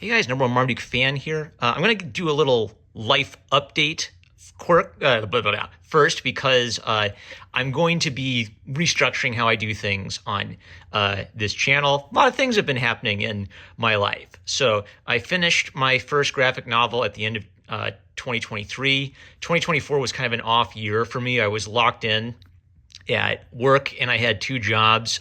Hey guys, number one Marmaduke fan here. I'm going to do a little life update first because I'm going to be restructuring how I do things on this channel. A lot of things have been happening in my life. So I finished my first graphic novel at the end of 2023. 2024 was kind of an off year for me. I was locked in at work and I had two jobs.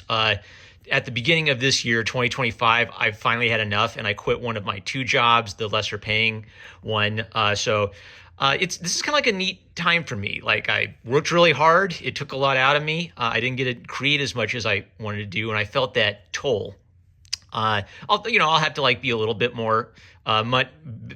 At the beginning of this year, 2025, I finally had enough and I quit one of my two jobs, the lesser paying one. This is kind of like a neat time for me. Like I worked really hard. It took a lot out of me. I didn't get to create as much as I wanted to do, and I felt that toll. I'll have to be a little bit more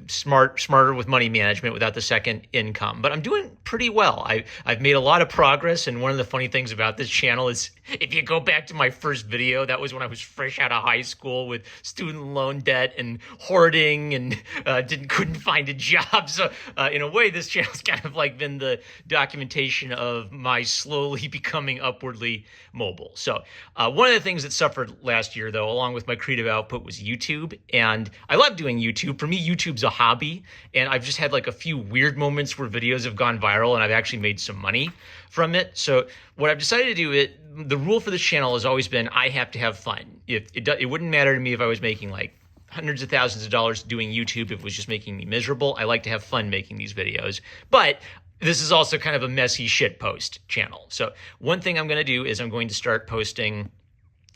smarter with money management without the second income. But I'm doing pretty well. I've made a lot of progress, and one of the funny things about this channel is if you go back to my first video, that was when I was fresh out of high school with student loan debt and hoarding and couldn't find a job. So in a way, this channel's kind of been the documentation of my slowly becoming upwardly mobile. So one of the things that suffered last year, though, along with my creative output, was YouTube. And I love doing YouTube. For me, YouTube's a hobby. And I've just had a few weird moments where videos have gone viral and I've actually made some money from it. So what I've decided to do, the rule for this channel has always been I have to have fun. It wouldn't matter to me if I was making hundreds of thousands of dollars doing YouTube if it was just making me miserable. I like to have fun making these videos. But this is also kind of a messy shit post channel. So one thing I'm going to do is I'm going to start posting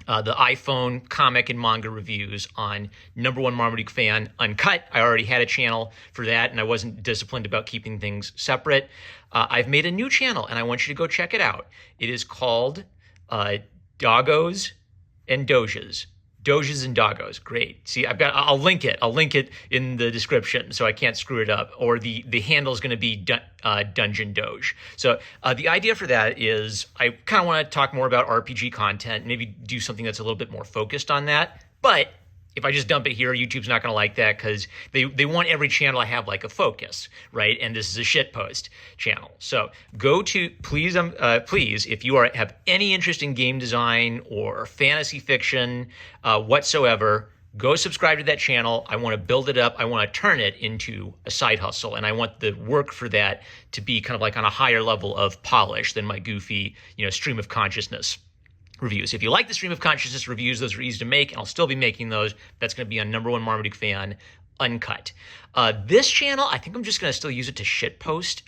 the iPhone comic and manga reviews on number one Marmaduke fan Uncut. I already had a channel for that, and I wasn't disciplined about keeping things separate. I've made a new channel, and I want you to go check it out. It is called Doggos and Doges. Doges and Doggos. Great. See, I'll link it. I'll link it in the description so I can't screw it up. Or the handle is going to be Dungeon Doge. So the idea for that is I kind of want to talk more about RPG content, maybe do something that's a little bit more focused on that. But if I just dump it here, YouTube's not going to like that because they want every channel I have a focus, right? And this is a shitpost channel. So go to, please, if you have any interest in game design or fantasy fiction whatsoever, go subscribe to that channel. I want to build it up. I want to turn it into a side hustle. And I want the work for that to be kind of on a higher level of polish than my goofy, stream of consciousness reviews. If you like the stream of consciousness reviews, those are easy to make, and I'll still be making those. That's going to be on number one Marmaduke fan Uncut. This channel, I think I'm just going to still use it to shitpost.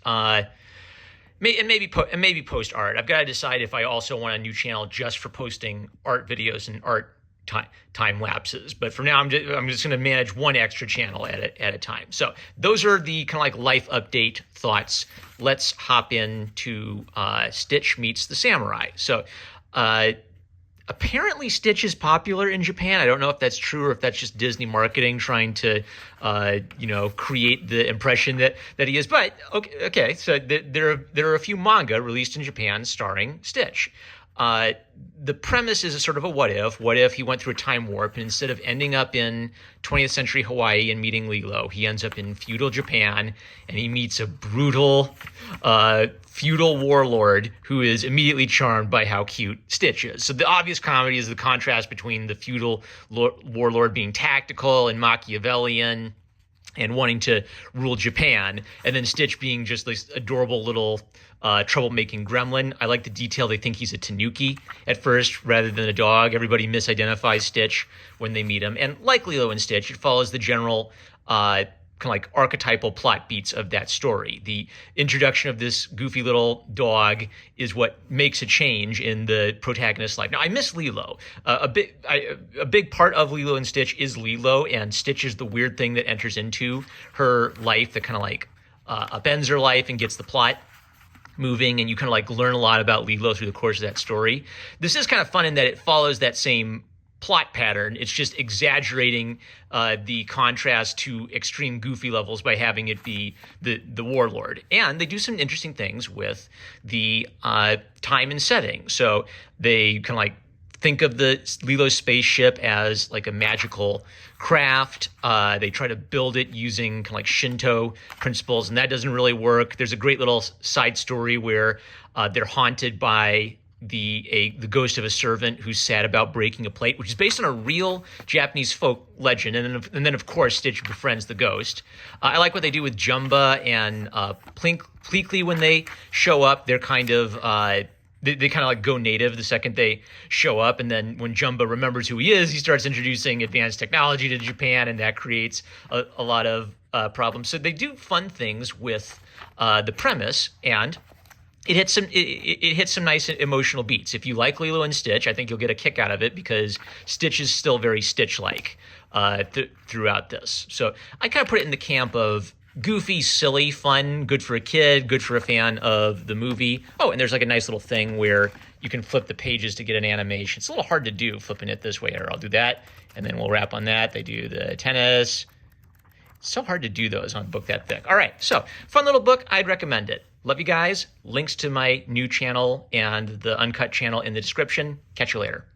Maybe post art. I've got to decide if I also want a new channel just for posting art videos and art time lapses. But for now, I'm just going to manage one extra channel at a time. So those are the kind of life update thoughts. Let's hop into Stitch Meets the Samurai. So apparently Stitch is popular in Japan. I don't know if that's true or if that's just Disney marketing trying to, create the impression that he is. But okay. So there are a few manga released in Japan starring Stitch. The premise is a sort of a what if he went through a time warp, and instead of ending up in 20th century Hawaii and meeting Lilo, he ends up in feudal Japan and he meets a brutal feudal warlord who is immediately charmed by how cute Stitch is. So the obvious comedy is the contrast between the feudal warlord being tactical and Machiavellian and wanting to rule Japan, and then Stitch being just this adorable little troublemaking gremlin. I like the detail. They think he's a tanuki at first rather than a dog. Everybody misidentifies Stitch when they meet him. And like Lilo and Stitch, it follows the general kind of archetypal plot beats of that story. The introduction of this goofy little dog is what makes a change in the protagonist's life. Now, I miss Lilo. A big part of Lilo and Stitch is Lilo, and Stitch is the weird thing that enters into her life that kind of upends her life and gets the plot moving, and you kind of learn a lot about Lilo through the course of that story. This is kind of fun in that it follows that same plot pattern. It's just exaggerating the contrast to extreme goofy levels by having it be the warlord. And they do some interesting things with the time and setting. So they kind of think of the Lilo spaceship as a magical craft. They try to build it using kind of Shinto principles, and that doesn't really work. There's a great little side story where they're haunted by the ghost of a servant who's sad about breaking a plate, which is based on a real Japanese folk legend, and then of course Stitch befriends the ghost. I like what they do with Jumba and Pleakley when they show up. They're kind of they kind of like go native the second they show up, and then when Jumba remembers who he is, he starts introducing advanced technology to Japan, and that creates a lot of problems. So they do fun things with the premise, and it hits some nice emotional beats. If you like Lilo and Stitch, I think you'll get a kick out of it because Stitch is still very Stitch-like throughout this. So I kind of put it in the camp of goofy, silly, fun, good for a kid, good for a fan of the movie. Oh, and there's like a nice little thing where you can flip the pages to get an animation. It's a little hard to do flipping it this way. Or I'll do that, and then we'll wrap on that. They do the tennis. It's so hard to do those on a book that thick. All right, so fun little book. I'd recommend it. Love you guys. Links to my new channel and the Uncut channel in the description. Catch you later.